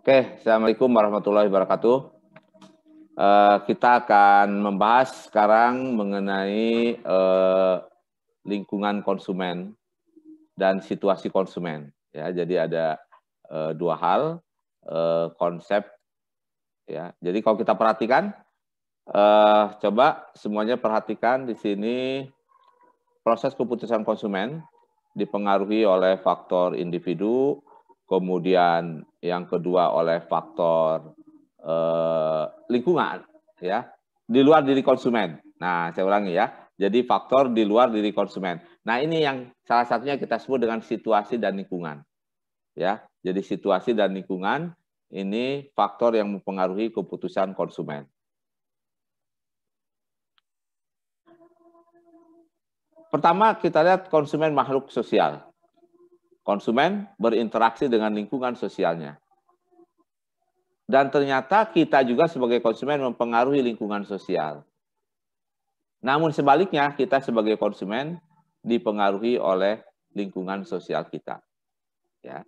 Oke, Assalamualaikum warahmatullahi wabarakatuh. Kita akan membahas sekarang mengenai lingkungan konsumen dan situasi konsumen. Ya, jadi ada dua hal konsep. Ya, jadi kalau kita perhatikan, coba semuanya perhatikan di sini proses keputusan konsumen dipengaruhi oleh faktor individu, kemudian yang kedua oleh faktor lingkungan, ya, di luar diri konsumen. Nah, saya ulangi ya. Jadi faktor di luar diri konsumen. Nah, ini yang salah satunya kita sebut dengan situasi dan lingkungan. Ya, jadi situasi dan lingkungan ini faktor yang mempengaruhi keputusan konsumen. Pertama, kita lihat konsumen makhluk sosial. Konsumen berinteraksi dengan lingkungan sosialnya. Dan ternyata kita juga sebagai konsumen mempengaruhi lingkungan sosial. Namun sebaliknya, kita sebagai konsumen dipengaruhi oleh lingkungan sosial kita. Ya.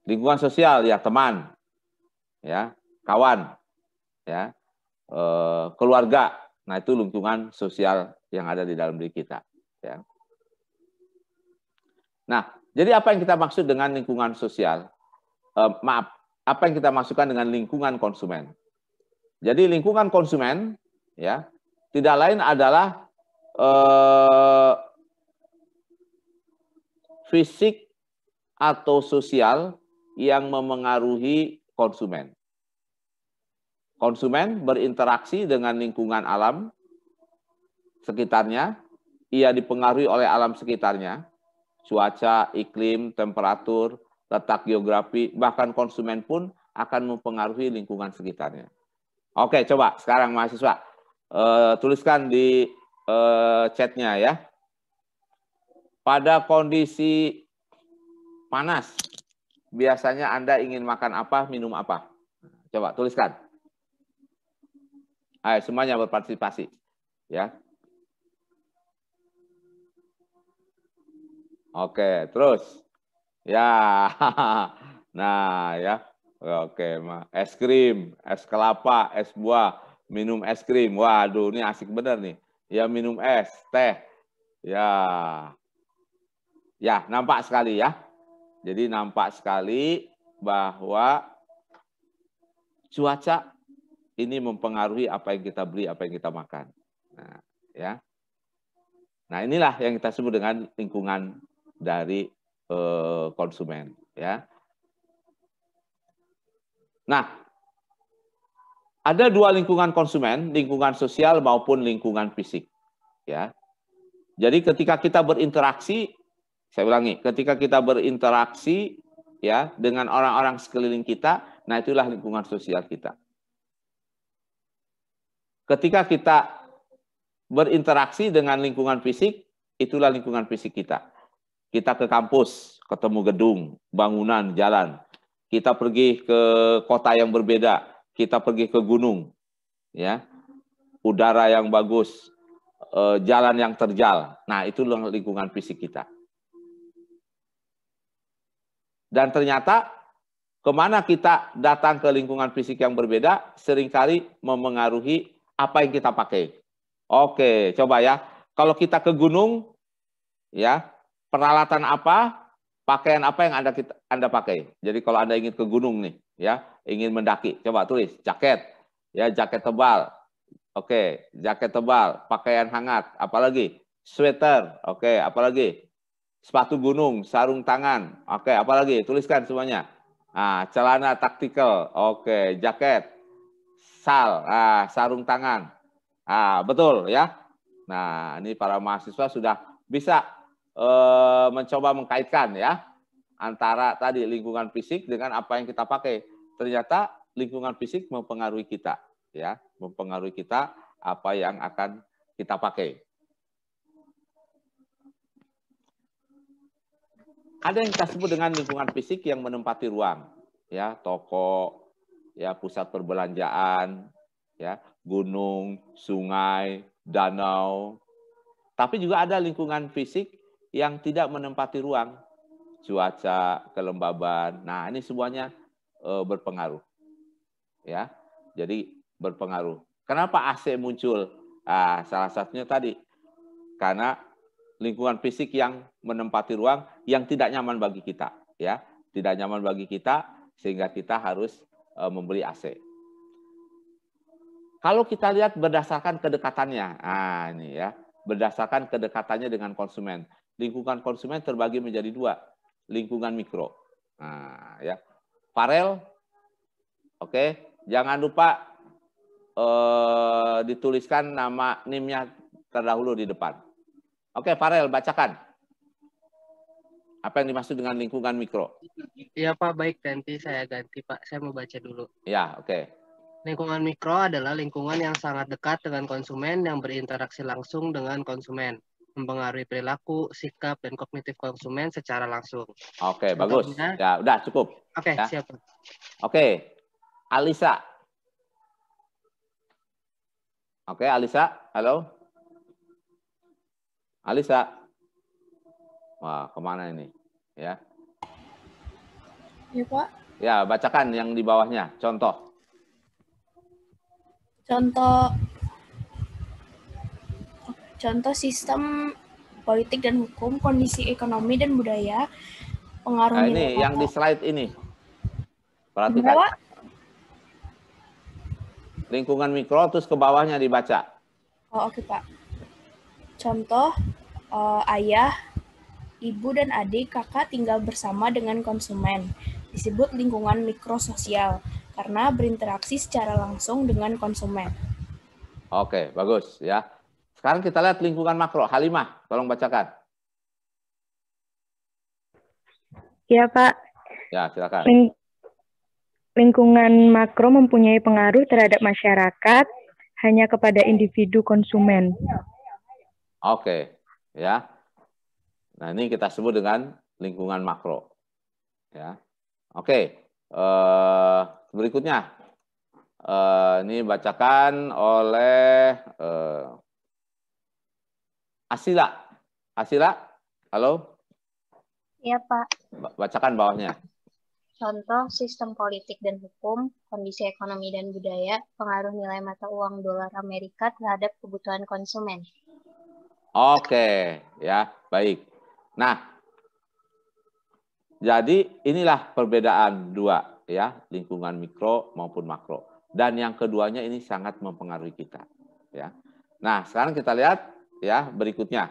Lingkungan sosial, ya teman, ya kawan, ya keluarga. Nah, itu lingkungan sosial yang ada di dalam diri kita. Ya. Nah, jadi apa yang kita maksud dengan lingkungan sosial? Apa yang kita maksudkan dengan lingkungan konsumen? Jadi lingkungan konsumen, ya, tidak lain adalah fisik atau sosial yang memengaruhi konsumen. Konsumen berinteraksi dengan lingkungan alam sekitarnya, ia dipengaruhi oleh alam sekitarnya, cuaca, iklim, temperatur, letak geografi, bahkan konsumen pun akan mempengaruhi lingkungan sekitarnya. Oke, coba sekarang mahasiswa tuliskan di chatnya ya. Pada kondisi panas, biasanya Anda ingin makan apa, minum apa? Coba tuliskan. Ayo, semuanya berpartisipasi. Ya. Oke, terus. Ya, nah ya. Oke, es krim, es kelapa, es buah, minum es krim. Waduh, ini asik bener nih. Ya, minum es, teh. Ya. Ya, nampak sekali ya. Jadi nampak sekali bahwa cuaca ini mempengaruhi apa yang kita beli, apa yang kita makan. Nah, ya. Nah, inilah yang kita sebut dengan lingkungan dari konsumen, ya. Nah, ada dua lingkungan konsumen, lingkungan sosial maupun lingkungan fisik, ya. Jadi ketika kita berinteraksi, saya ulangi, ketika kita berinteraksi ya dengan orang-orang sekeliling kita, nah itulah lingkungan sosial kita. Ketika kita berinteraksi dengan lingkungan fisik, itulah lingkungan fisik kita. Kita ke kampus, ketemu gedung, bangunan, jalan. Kita pergi ke kota yang berbeda, kita pergi ke gunung, ya, udara yang bagus, jalan yang terjal. Nah, itulah lingkungan fisik kita. Dan ternyata kemana kita datang ke lingkungan fisik yang berbeda, seringkali memengaruhi apa yang kita pakai. Oke, coba ya. Kalau kita ke gunung, ya, peralatan apa, pakaian apa yang Anda pakai? Jadi kalau Anda ingin ke gunung nih, ya, ingin mendaki, coba tulis jaket, ya, jaket tebal. Oke, jaket tebal, pakaian hangat, apalagi sweater. Oke, apalagi sepatu gunung, sarung tangan. Oke, apalagi tuliskan semuanya. Nah, celana taktikal. Oke, jaket, sal, sarung tangan. Betul ya. Nah, ini para mahasiswa sudah bisa mencoba mengkaitkan ya antara tadi lingkungan fisik dengan apa yang kita pakai. Ternyata lingkungan fisik mempengaruhi kita, ya, mempengaruhi kita apa yang akan kita pakai. Ada yang kita sebut dengan lingkungan fisik yang menempati ruang, ya, toko, ya, pusat perbelanjaan, ya, gunung, sungai, danau. Tapi juga ada lingkungan fisik yang tidak menempati ruang, cuaca, kelembaban. Nah, ini semuanya berpengaruh. Ya, jadi berpengaruh. Kenapa AC muncul? Nah, salah satunya tadi karena lingkungan fisik yang menempati ruang yang tidak nyaman bagi kita, ya, tidak nyaman bagi kita sehingga kita harus membeli AC. Kalau kita lihat berdasarkan kedekatannya, nah ini ya, berdasarkan kedekatannya dengan konsumen. Lingkungan konsumen terbagi menjadi dua, lingkungan mikro. Nah, ya, Farel, oke, jangan lupa dituliskan nama NIM-nya terdahulu di depan. Oke, Farel, bacakan. Apa yang dimaksud dengan lingkungan mikro? Iya Pak, baik, nanti saya ganti Pak. Saya mau baca dulu. Ya, oke. Lingkungan mikro adalah lingkungan yang sangat dekat dengan konsumen yang berinteraksi langsung dengan konsumen, mempengaruhi perilaku, sikap, dan kognitif konsumen secara langsung. Oke, bagus. Contohnya, Ya, udah cukup. oke, Ya. siap. Oke, Alisa. Oke, Alisa, halo. Alisa. Wah, kemana ini? Ya. Ya, Pak. Ya, bacakan yang di bawahnya, contoh. Contoh sistem politik dan hukum, kondisi ekonomi dan budaya, pengaruh Nah, nilai ini yang di slide ini. Perhatikan. Gimana, Pak? Lingkungan mikro, terus ke bawahnya dibaca. Oh, oke, Pak. Contoh, ayah, ibu, dan adik kakak tinggal bersama dengan konsumen. Disebut lingkungan mikrososial karena berinteraksi secara langsung dengan konsumen. Oke, bagus ya. Sekarang kita lihat lingkungan makro. Halimah, tolong bacakan. Ya, Pak. Ya, silakan. Lingkungan makro mempunyai pengaruh terhadap masyarakat hanya kepada individu konsumen. Oke, ya. Nah, ini kita sebut dengan lingkungan makro. Ya. Oke. Berikutnya. Ini bacakan oleh Asila. Asila, halo? Iya, Pak. Bacakan bawahnya. Contoh sistem politik dan hukum, kondisi ekonomi dan budaya, pengaruh nilai mata uang dolar Amerika terhadap kebutuhan konsumen. Oke, ya, baik. Nah, jadi inilah perbedaan dua, ya, lingkungan mikro maupun makro. Dan yang keduanya ini sangat mempengaruhi kita, ya. Nah, sekarang kita lihat ya berikutnya.